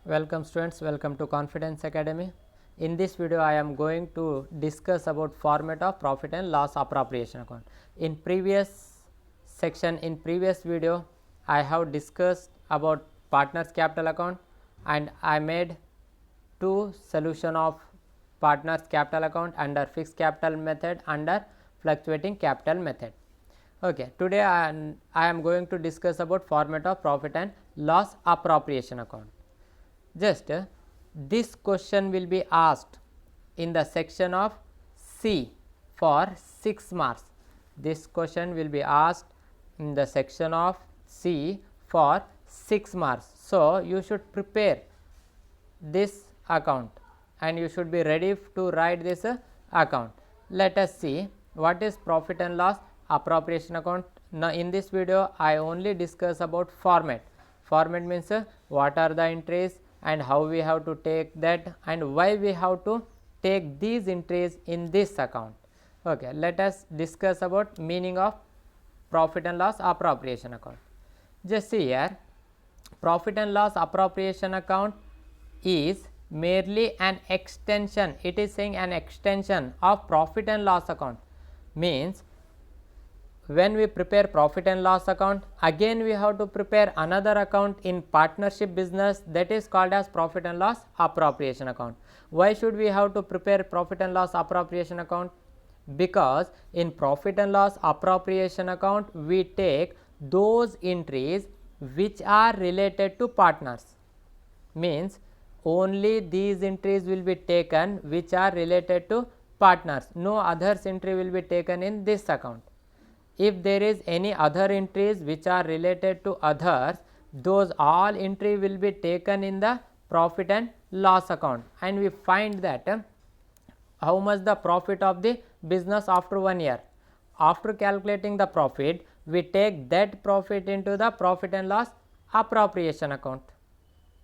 Welcome students, welcome to Confidence Academy. In this video I am going to discuss about format of profit and loss appropriation account. In previous video I have discussed about partners capital account and I made two solution of partners capital account under fixed capital method, under fluctuating capital method. Okay, today I am going to discuss about format of profit and loss appropriation account. Just this question will be asked in the section of C for 6 marks. This question will be asked in the section of C for 6 marks. So, you should prepare this account and you should be ready to write this account. Let us see what is profit and loss appropriation account. Now, in this video I only discuss about format. Format means what are the entries and how we have to take that and why we have to take these entries in this account. Okay, let us discuss about meaning of profit and loss appropriation account. Just see here, profit and loss appropriation account is merely an extension. It is saying an extension of profit and loss account. Means when we prepare profit and loss account, again we have to prepare another account in partnership business, that is called as profit and loss appropriation account. Why should we have to prepare profit and loss appropriation account? Because in profit and loss appropriation account we take those entries which are related to partners. Means only these entries will be taken which are related to partners, no others entry will be taken in this account. If there is any other entries which are related to others, those all entry will be taken in the profit and loss account, and we find that how much the profit of the business after 1 year. After calculating the profit, we take that profit into the profit and loss appropriation account,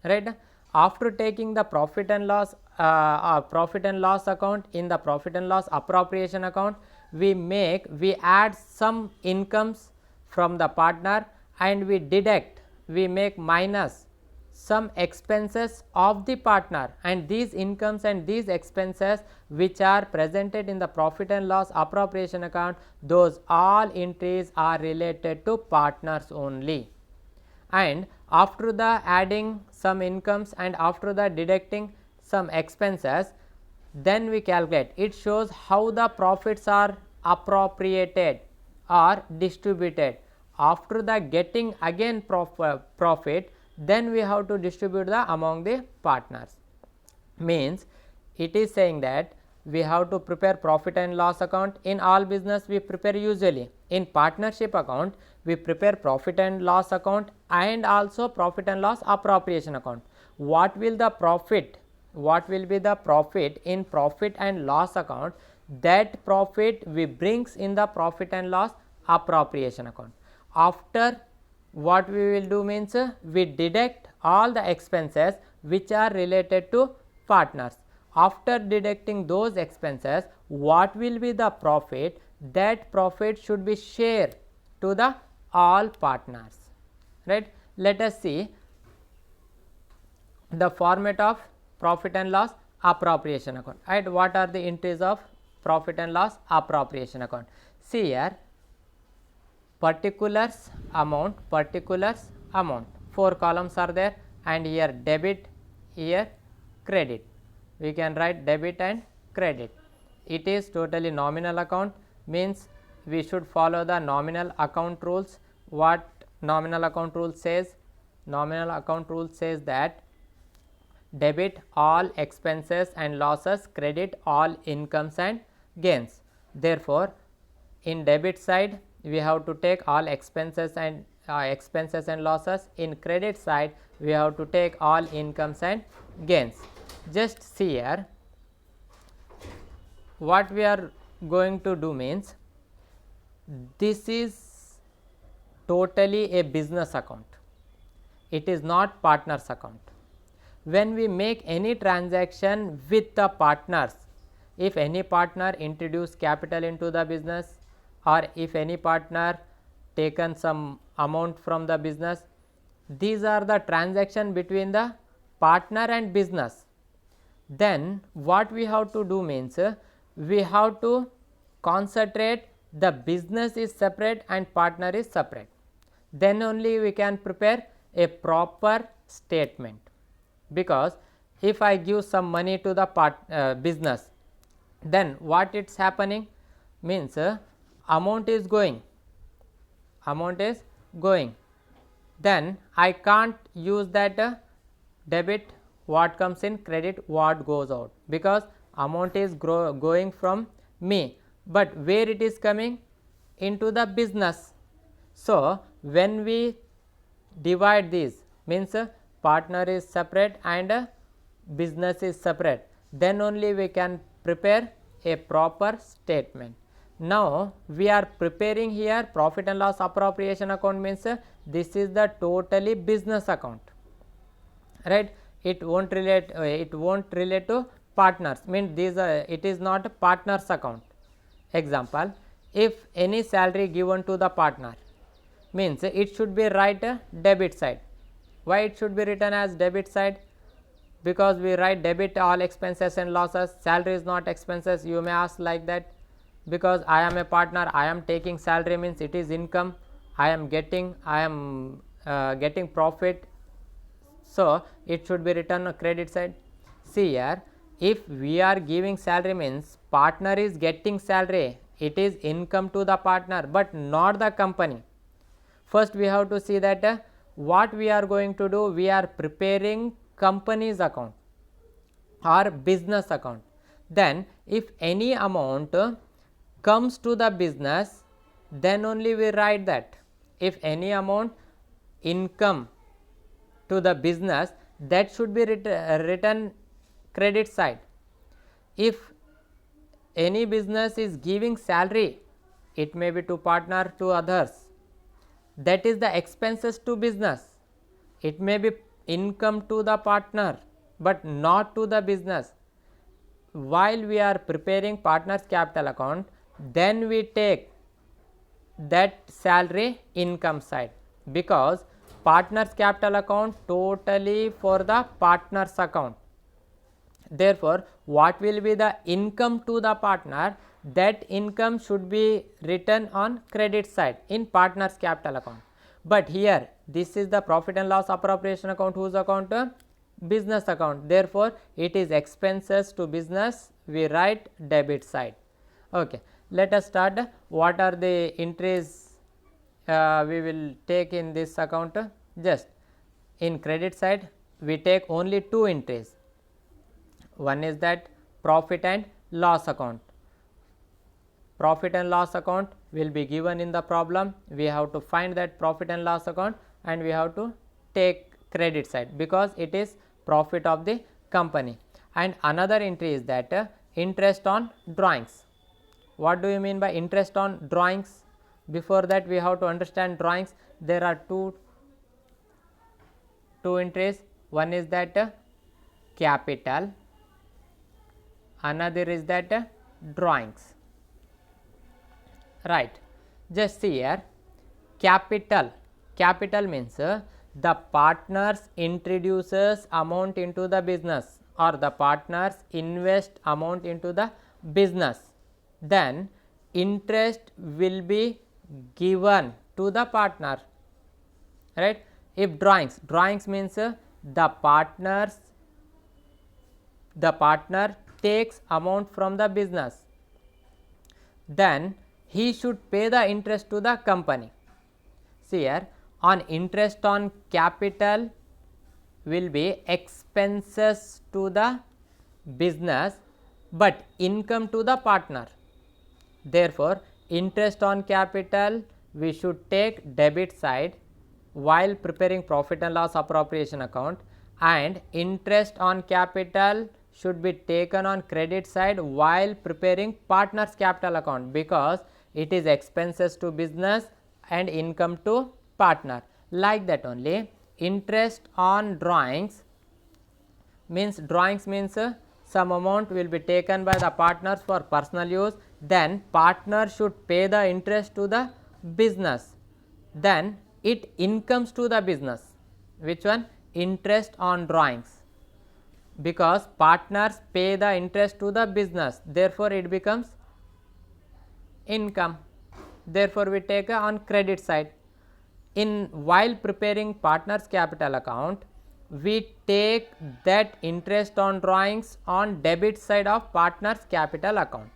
right? After taking the profit and loss account in the profit and loss appropriation account, we add some incomes from the partner and we make minus some expenses of the partner, and these incomes and these expenses which are presented in the profit and loss appropriation account, those all entries are related to partners only. And after the adding some incomes and after the deducting some expenses, then we calculate. It shows how the profits are appropriated or distributed. After the getting again profit, then we have to distribute the among the partners. Means it is saying that we have to prepare profit and loss account. In all business we prepare usually. In partnership account we prepare profit and loss account and also profit and loss appropriation account. What will the profit? What will be the profit in profit and loss account? That profit we brings in the profit and loss appropriation account. After what we will do means we deduct all the expenses which are related to partners. After deducting those expenses, what will be the profit? That profit should be shared to the all partners, right? Let us see the format of profit and loss appropriation account, right? What are the entries of profit and loss appropriation account? See here, particulars amount, 4 columns are there, and here debit, here credit. We can write debit and credit. It is totally nominal account, means we should follow the nominal account rules. What nominal account rule says? Nominal account rule says that debit all expenses and losses, credit all incomes and gains. Therefore, in debit side we have to take all expenses and losses. In credit side we have to take all incomes and gains. Just see here, what we are going to do means this is totally a business account. It is not partners account. When we make any transaction with the partners, if any partner introduce capital into the business or if any partner taken some amount from the business, these are the transaction between the partner and business, then what we have to do means we have to concentrate the business is separate and partner is separate, then only we can prepare a proper statement. Because if I give some money to the business, then what it's happening means amount is going, then I can't use that debit what comes in, credit what goes out, because amount is going from me, but where it is coming? Into the business. So when we divide these, means partner is separate and business is separate, then only we can prepare a proper statement. Now we are preparing here profit and loss appropriation account, means this is the totally business account, right? It won't relate to partners, means these it is not a partners account. Example, if any salary given to the partner, means it should be write debit side. Why it should be written as debit side? Because we write debit all expenses and losses, salary is not expenses. You may ask like that, because I am a partner, I am taking salary, means it is income, I am getting profit, so it should be written on credit side. See here, if we are giving salary, means partner is getting salary, it is income to the partner but not the company. First we have to see that what we are going to do, we are preparing company's account or business account. Then if any amount comes to the business, then only we write that. If any amount income to the business, that should be written credit side. If any business is giving salary, it may be to partner, to others, that is the expenses to business. It may be income to the partner but not to the business. While we are preparing partner's capital account, then we take that salary income side, because partner's capital account totally for the partner's account. Therefore what will be the income to the partner, that income should be written on credit side in partner's capital account. But here this is the profit and loss appropriation account, whose account? Business account. Therefore it is expenses to business, we write debit side. Okay, let us start. What are the entries we will take in this account? Just in credit side we take only two entries. One is that profit and loss account. Profit and loss account will be given in the problem. We have to find that profit and loss account and we have to take credit side, because it is profit of the company. And another entry is that interest on drawings. What do you mean by interest on drawings? Before that we have to understand drawings. There are two entries. One is that capital, another is that drawings, right? Just see here, capital means the partners introduces amount into the business, or the partners invest amount into the business, then interest will be given to the partner, right? If drawings means the partner takes amount from the business, then he should pay the interest to the company. See here, on interest on capital will be expenses to the business but income to the partner. Therefore interest on capital we should take debit side while preparing profit and loss appropriation account, and interest on capital should be taken on credit side while preparing partner's capital account, because it is expenses to business and income to partner. Like that only interest on drawings means some amount will be taken by the partners for personal use, then partner should pay the interest to the business, then it incomes to the business. Which one? Interest on drawings. because partners pay the interest to the business, therefore it becomes income, therefore we take on credit side. In while preparing partners capital account, we take that interest on drawings on debit side of partners capital account,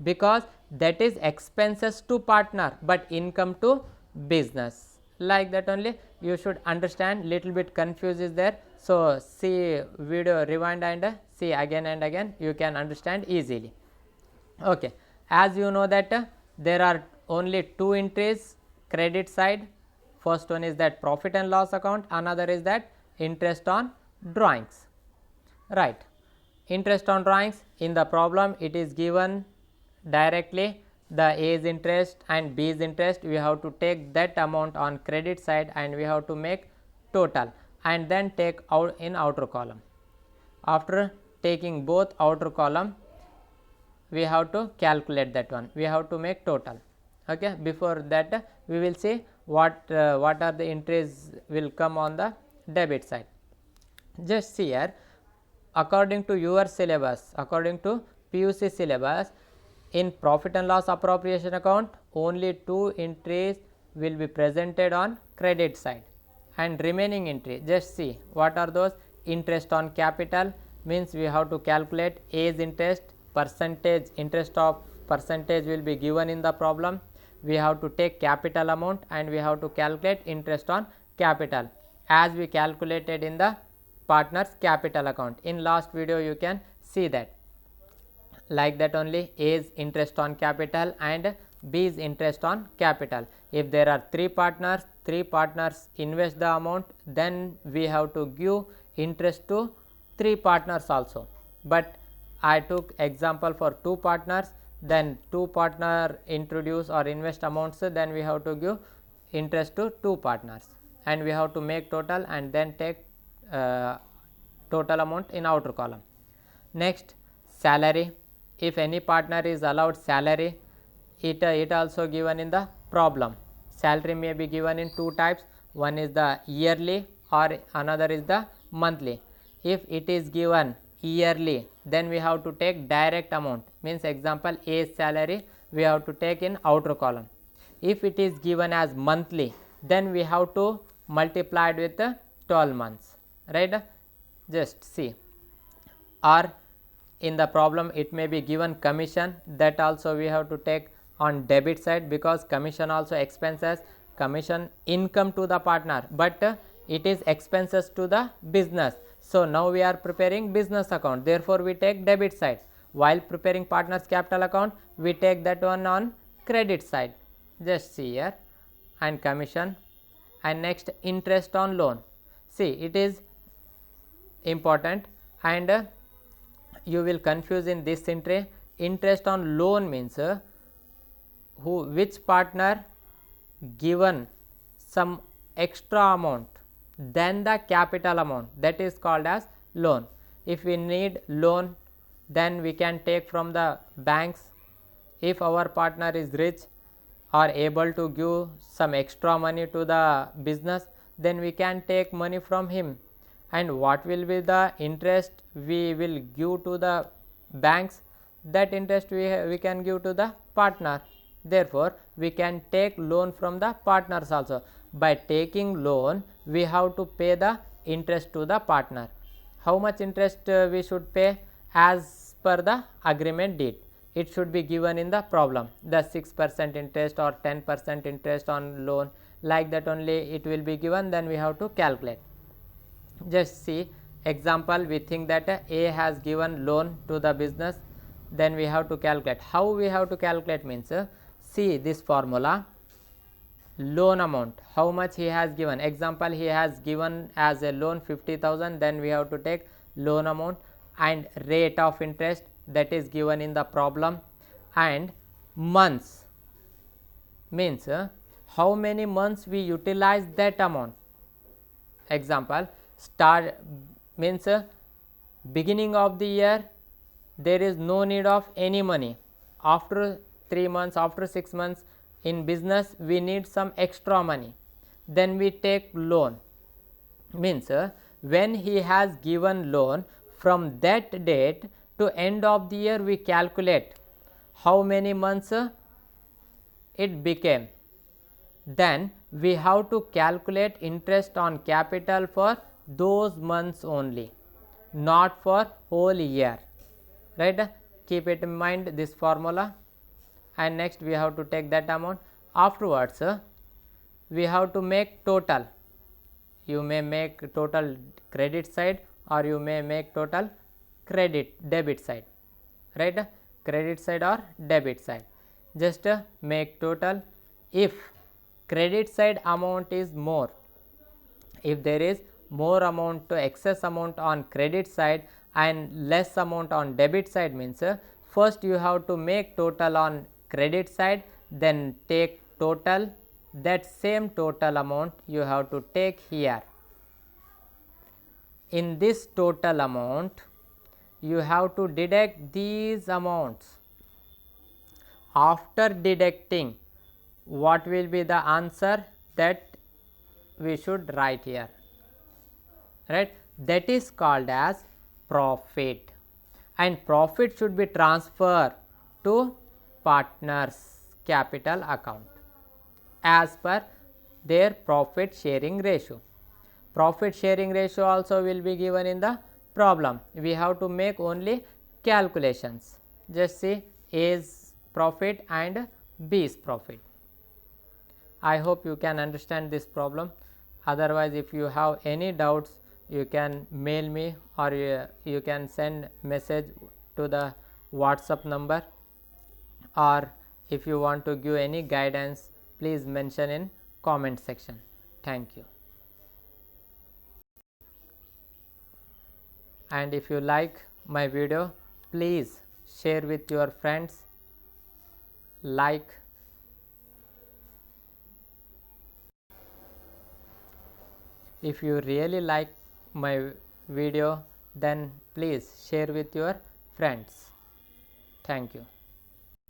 because that is expenses to partner but income to business. Like that only you should understand. Little bit confused is there, so see video, rewind and see again and again, you can understand easily. Okay, as you know that there are only two entries credit side. First one is that profit and loss account, another is that interest on drawings, right. Interest on drawings, in the problem it is given directly the A's interest and B's interest. We have to take that amount on credit side and we have to make total and then take out in outer column. After taking both outer column, we have to calculate that one, we have to make total. Okay, before that we will see what are the entries will come on the debit side. Just see here, according to your syllabus, according to PUC syllabus, in profit and loss appropriation account only two entries will be presented on credit side, and remaining entry, just see what are those. Interest on capital means we have to calculate A's interest, percentage, interest of percentage will be given in the problem. We have to take capital amount and we have to calculate interest on capital as we calculated in the partners capital account. In last video you can see that. Like that only A's interest on capital and B's interest on capital. If there are three partners invest the amount, then we have to give interest to three partners also. But I took example for two partners, then two partner introduce or invest amounts, then we have to give interest to two partners and we have to make total and then take total amount in outer column. Next, salary. If any partner is allowed salary, it also given in the problem. Salary may be given in two types, one is the yearly or another is the monthly. If it is given yearly, then we have to take direct amount, means example A's salary we have to take in outer column. If it is given as monthly, then we have to multiply it with 12 months, right. Just see. Or in the problem it may be given commission, that also we have to take on debit side, because commission also expenses, commission income to the partner but it is expenses to the business. So now we are preparing business account, therefore we take debit side. While preparing partners capital account, we take that one on credit side. Just see here, and commission. And next, interest on loan. See, it is important and you will confuse in this entry. Interest on loan means which partner given some extra amount than the capital amount, that is called as loan. If we need loan, then we can take from the banks. If our partner is rich or able to give some extra money to the business, then we can take money from him. And what will be the interest we will give to the banks? That interest we can give to the partner. Therefore, we can take loan from the partners also. By taking loan, we have to pay the interest to the partner. How much interest we should pay? As per the agreement deed, it should be given in the problem, the 6% interest or 10% interest on loan, like that only it will be given, then we have to calculate. Just see example, we think that A has given loan to the business, then we have to calculate. How we have to calculate means, see this formula, loan amount, how much he has given. Example, he has given as a loan 50,000, then we have to take loan amount and rate of interest, that is given in the problem, and months means how many months we utilize that amount. Example, start means beginning of the year there is no need of any money. After 3 months, after 6 months in business we need some extra money, then we take loan. Means when he has given loan from that date to end of the year we calculate how many months it became. Then we have to calculate interest on capital for those months only, not for whole year, right? Keep it in mind this formula. And next we have to take that amount. Afterwards we have to make total. You may make total credit side or you may make total debit side, right? Credit side or debit side. Just make total. If credit side amount is more, if there is more amount to excess amount on credit side and less amount on debit side, means first you have to make total on credit side, then take total, that same total amount you have to take here. In this total amount you have to deduct these amounts. After deducting, what will be the answer that we should write here, right? That is called as profit, and profit should be transferred to partners capital account as per their profit sharing ratio. Profit sharing ratio also will be given in the problem. We have to make only calculations. Just see A's profit and B's profit. I hope you can understand this problem. Otherwise, if you have any doubts, you can mail me or you can send message to the WhatsApp number, or if you want to give any guidance, please mention in comment section. Thank you. And if you like my video, please share with your friends, like. If you really like my video, then please share with your friends. Thank you.